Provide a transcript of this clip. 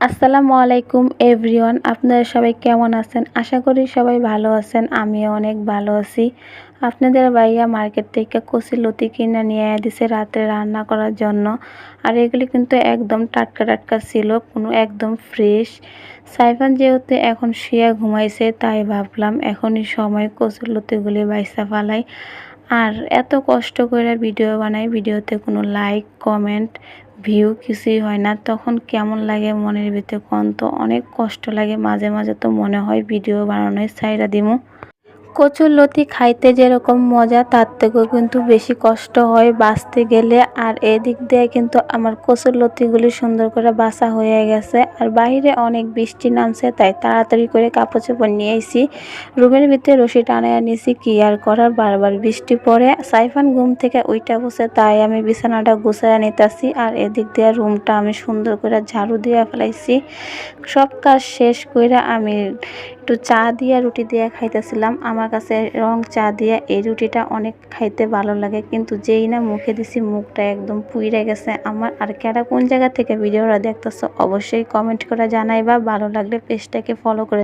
আসসালামু আলাইকুম এভরিওয়ান, আপনারা সবাই কেমন আছেন? আশা করি সবাই ভালো আছেন। আমিও অনেক ভালো আছি। আপনাদের ভাইয়া মার্কেট থেকে কচি লতি কিনে নিয়ে দিছে রাতে রান্না করার জন্য। আর এগুলি কিন্তু একদম টাটকা টাটকা ছিল, কোনো একদম ফ্রেশ। সাইফান যেহেতু এখন শুয়ে ঘুমাইছে, তাই ভাবলাম এখনই সময় কচি লতিগুলি বাইসা ফালাই। আর এত কষ্ট করে ভিডিও বানাই, ভিডিওতে কোনো লাইক কমেন্ট ভিউ কিছুই হয় না, তখন কেমন লাগে মনের ভিতরে কোন? তো অনেক কষ্ট লাগে, মাঝে মাঝে তো মনে হয় ভিডিও বানানোই ছাইড়া দিমু। কচুরলতি খাইতে যেরকম মজা, তার থেকেও কিন্তু বেশি কষ্ট হয় বাছতে গেলে। আর এদিক দিয়ে কিন্তু আমার কচুরলতিগুলি সুন্দর করে বাছা হয়ে গেছে। আর বাইরে অনেক বৃষ্টি নামছে, তাই তাড়াতাড়ি করে কাপড় চোপড় নিয়ে এসেছি। রুমের ভিতরে রশি টানায় নিয়েছি, কি আর করার, বারবার বৃষ্টি পড়ে। সাইফান ঘুম থেকে উইঠা বসে, তাই আমি বিছানাটা গুছাইয়া নিতেছি। আর এদিক দিয়ে রুমটা আমি সুন্দর করে ঝাড়ু দিয়ে ফেলাইছি। সব কাজ শেষ করে আমি একটু চা দিয়ে রুটি দিয়ে খাইতেছিলাম। আমার কাছে রং চা দিয়ে এই রুটিটা অনেক খাইতে ভালো লাগে, কিন্তু যেই না মুখে দিছি মুখটা একদম পুইরা গেছে আমার। আর কেডা কোন জায়গা থেকে ভিডিওটা দেখতেছো অবশ্যই কমেন্ট করে জানাইবা। ভালো লাগলে পেজটাকে ফলো করে